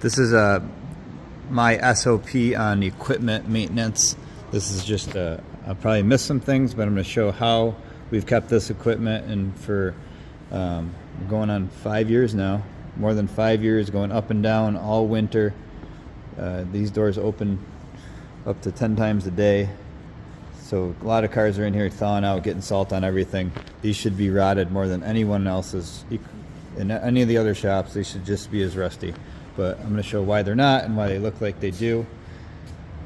This is my SOP on equipment maintenance. This is just, I'll probably miss some things, but I'm going to show how we've kept this equipment, and for going on 5 years now, more than 5 years, going up and down all winter. These doors open up to 10 times a day. So a lot of cars are in here thawing out, getting salt on everything. These should be rotted more than anyone else's. In any of the other shops, they should just be as rusty. But I'm going to show why they're not and why they look like they do.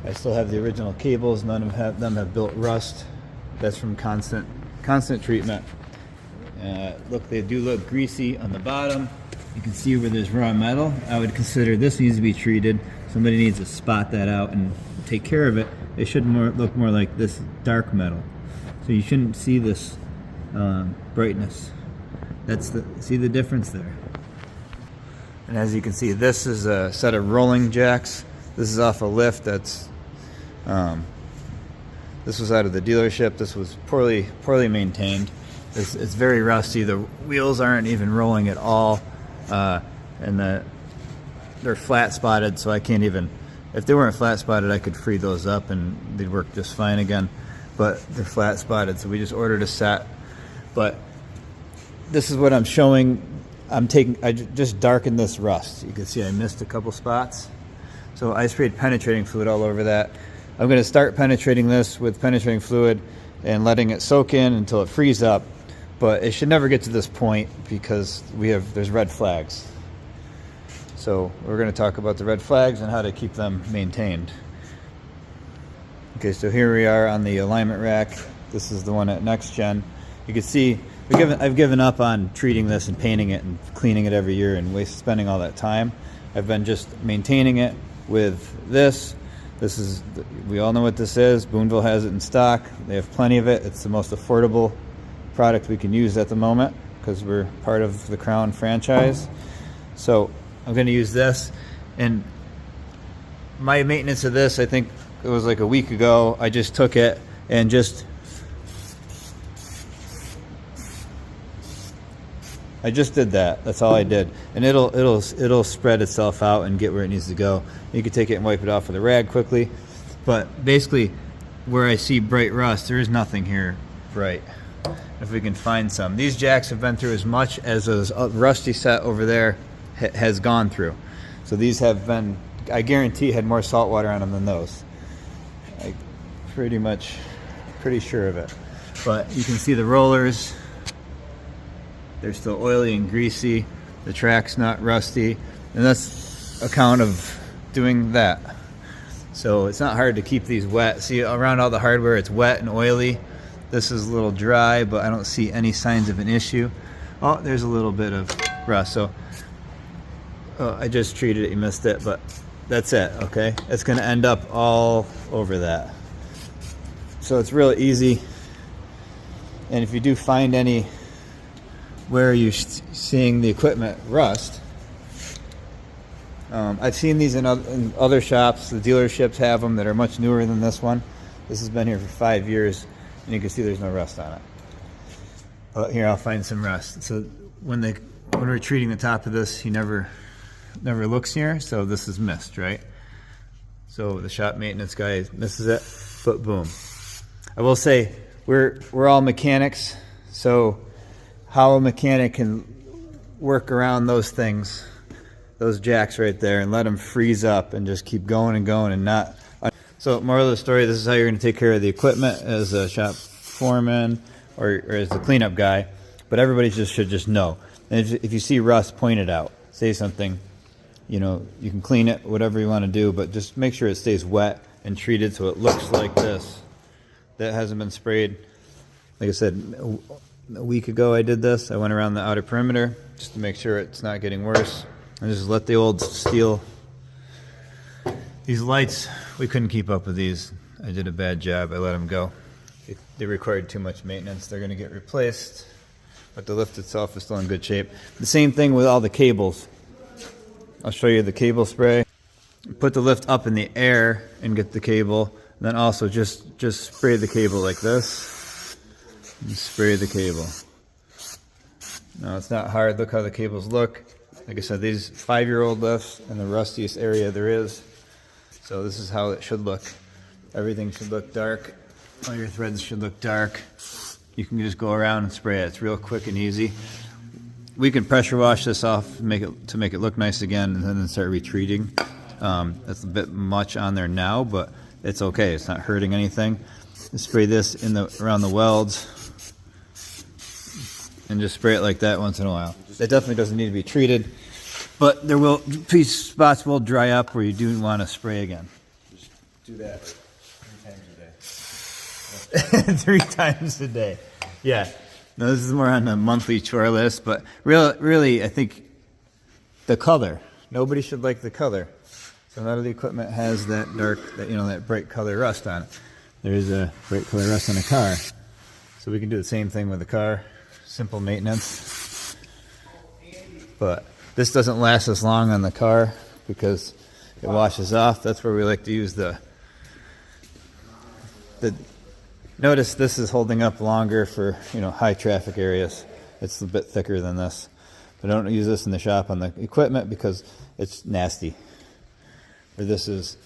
I still have the original cables. None of them have built rust. That's from constant treatment. Look, they do look greasy on the bottom. You can see where there's raw metal. I would consider this needs to be treated. Somebody needs to spot that out and take care of it. They should look more like this dark metal. So you shouldn't see this brightness. See the difference there. And as you can see, this is a set of rolling jacks. This is off a lift that's this was out of the dealership. This was poorly maintained. It's very rusty. The wheels aren't even rolling at all, and they're flat spotted, so I can't even, if they weren't flat spotted, I could free those up and they'd work just fine again. But they're flat spotted, so we just ordered a set. But this is what I'm showing. I just darkened this rust. You can see I missed a couple spots. So I sprayed penetrating fluid all over that. I'm going to start penetrating this with penetrating fluid and letting it soak in until it frees up. But it should never get to this point because there's red flags. So we're going to talk about the red flags and how to keep them maintained. Okay, so here we are on the alignment rack. This is the one at Next Gen. You can see I've given up on treating this and painting it and cleaning it every year and spending all that time. I've been just maintaining it with this. We all know what this is. Boonville has it in stock. They have plenty of it. It's the most affordable product we can use at the moment because we're part of the Crown franchise. So I'm going to use this, and my maintenance of this, I think it was like a week ago. I just took it and I just did that. That's all I did, and it'll spread itself out and get where it needs to go. You can take it and wipe it off with a rag quickly. But basically, where I see bright rust, there is nothing here bright. If we can find some, these jacks have been through as much as those rusty set over there has gone through. So these have been, I guarantee, had more salt water on them than those. I'm pretty sure of it. But you can see the rollers. They're still oily and greasy. The track's not rusty, and that's a count of doing that. So it's not hard to keep these wet. See, around all the hardware, it's wet and oily. This is a little dry, but I don't see any signs of an issue. Oh, there's a little bit of rust. So I just treated it, you missed it, but that's it, okay? It's gonna end up all over that. So it's really easy. And if you do find any where you're seeing the equipment rust, I've seen these in other shops. The dealerships have them that are much newer than this one. This has been here for 5 years, and you can see there's no rust on it. But here, I'll find some rust. So when we're treating the top of this, he never looks here, so this is missed, right? So the shop maintenance guy misses it, but boom. I will say we're all mechanics, so how a mechanic can work around those things, those jacks right there, and let them freeze up and just keep going and going and not. So moral of the story, this is how you're going to take care of the equipment as a shop foreman or as the cleanup guy, but everybody should just know. And if you see rust, point it out. Say something. You know, you can clean it, whatever you want to do, but just make sure it stays wet and treated so it looks like this. That hasn't been sprayed. Like I said, a week ago I did this. I went around the outer perimeter just to make sure it's not getting worse. I just let the old steel. These lights, we couldn't keep up with these. I did a bad job. I let them go. They required too much maintenance. They're going to get replaced, but the lift itself is still in good shape. The same thing with all the cables. I'll show you the cable spray. Put the lift up in the air and get the cable. And then also just spray the cable like this. And spray the cable. No, it's not hard. Look how the cables look. Like I said, these 5-year-old lifts in the rustiest area there is. So this is how it should look. Everything should look dark. All your threads should look dark. You can just go around and spray it. It's real quick and easy. We can pressure wash this off to make it look nice again, and then start retreating. That's a bit much on there now, but it's okay. It's not hurting anything. Just spray this around the welds, and just spray it like that once in a while. It definitely doesn't need to be treated, but spots will dry up where you do want to spray again. Just do that 3 times a day. 3 times a day. Yeah. No, this is more on the monthly chore list, but really, I think the color. Nobody should like the color. So none of the equipment has that that bright color rust on it. There is a bright color rust on a car. So we can do the same thing with the car. Simple maintenance. But this doesn't last as long on the car because it washes off. That's where we like to use the notice this is holding up longer for high traffic areas. It's a bit thicker than this. But I don't use this in the shop on the equipment because it's nasty. Or this is,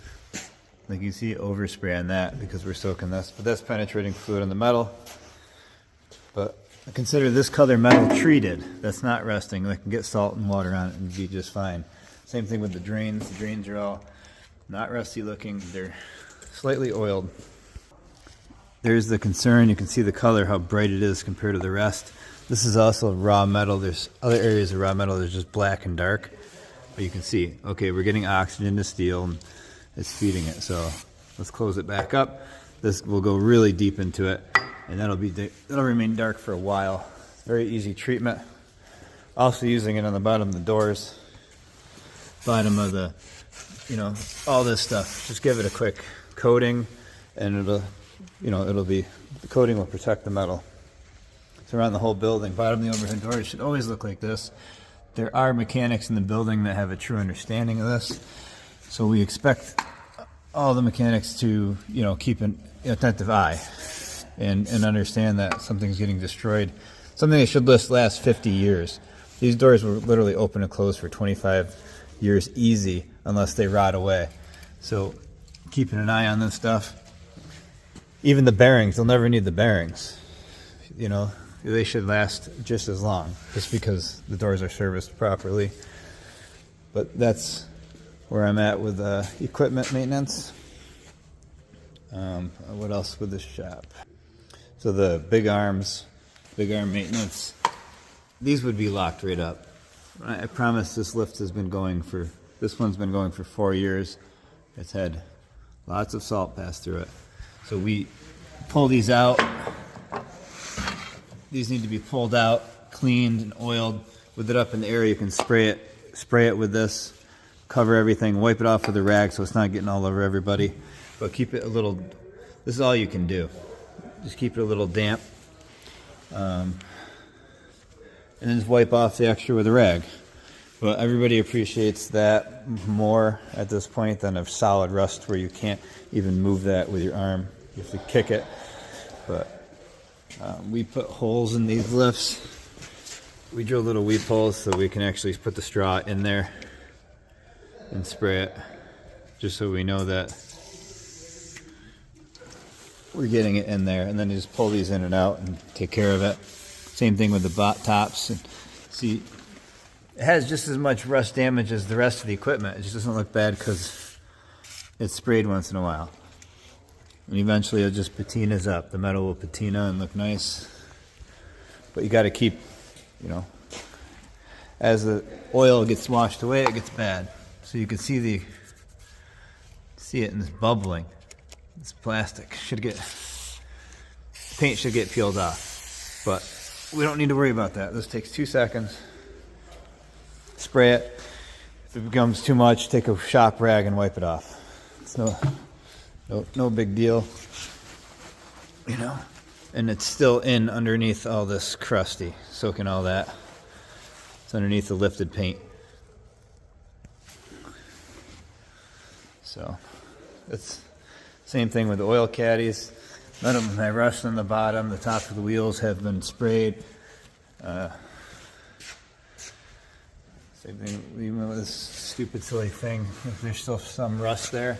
like you see, overspray on that because we're soaking this. But that's penetrating fluid on the metal. But I consider this color metal treated. That's not rusting. I can get salt and water on it and be just fine. Same thing with the drains. The drains are all not rusty looking. They're slightly oiled. There's the concern. You can see the color, how bright it is compared to the rest. This is also raw metal. There's other areas of raw metal that's just black and dark. But you can see, okay, we're getting oxygen to steel and it's feeding it. So let's close it back up. This will go really deep into it, and that'll remain dark for a while. Very easy treatment. Also using it on the bottom of the doors, bottom of the, all this stuff. Just give it a quick coating, and the coating will protect the metal. So around the whole building, bottom of the overhead doors should always look like this. There are mechanics in the building that have a true understanding of this. So we expect all the mechanics to, keep an attentive eye and understand that something's getting destroyed. Something that should last 50 years. These doors were literally open and closed for 25 years easy unless they rot away. So keeping an eye on this stuff. Even the bearings, they'll never need the bearings. They should last just as long, just because the doors are serviced properly. But that's where I'm at with equipment maintenance. What else with this shop? So the big arm maintenance, these would be locked right up. I promise this lift has been going this one's been going for 4 years. It's had lots of salt pass through it. So we pull these out. These need to be pulled out, cleaned and oiled. With it up in the air, you can spray it with this, cover everything, wipe it off with a rag so it's not getting all over everybody. But keep it this is all you can do. Just keep it a little damp. And then just wipe off the extra with a rag. But everybody appreciates that more at this point than a solid rust where you can't even move that with your arm. You have to kick it. But we put holes in these lifts. We drill little weep holes so we can actually put the straw in there and spray it, just so we know that we're getting it in there. And then you just pull these in and out and take care of it. Same thing with the tops. And see, it has just as much rust damage as the rest of the equipment. It just doesn't look bad because it's sprayed once in a while. And eventually it just patinas up. The metal will patina and look nice. But you got to keep, as the oil gets washed away, it gets bad. So you can see it in this bubbling. This plastic paint should get peeled off. But we don't need to worry about that. This takes 2 seconds. Spray it. If it becomes too much, take a shop rag and wipe it off. It's no big deal, and it's still underneath all this crusty, soaking all that. It's underneath the lifted paint. So it's same thing with the oil caddies. None of them have rust on the bottom. The tops of the wheels have been sprayed. Same thing even with this stupid silly thing. If there's still some rust there.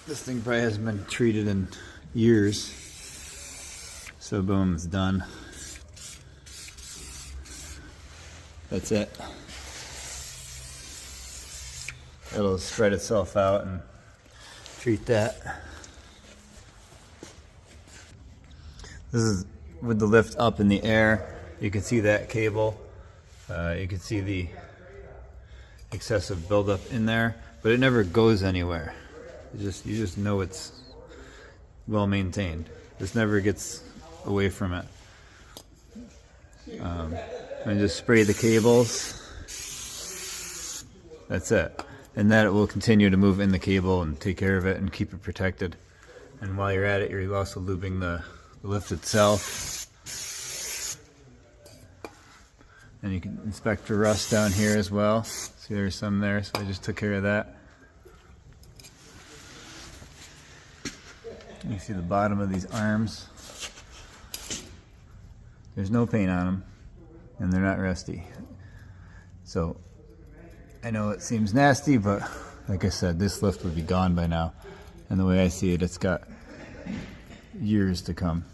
This thing probably hasn't been treated in years. So boom, it's done. That's it. It'll spread itself out and treat that. This is with the lift up in the air. You can see that cable. You can see the excessive buildup in there, but it never goes anywhere. You just know it's well maintained. This never gets away from it. And just spray the cables. That's it. And that it will continue to move in the cable and take care of it and keep it protected. And while you're at it, you're also lubing the lift itself. And you can inspect for rust down here as well. See, there's some there, so I just took care of that. You can see the bottom of these arms. There's no paint on them, and they're not rusty. So, I know it seems nasty, but like I said, this lift would be gone by now. And the way I see it, it's got years to come.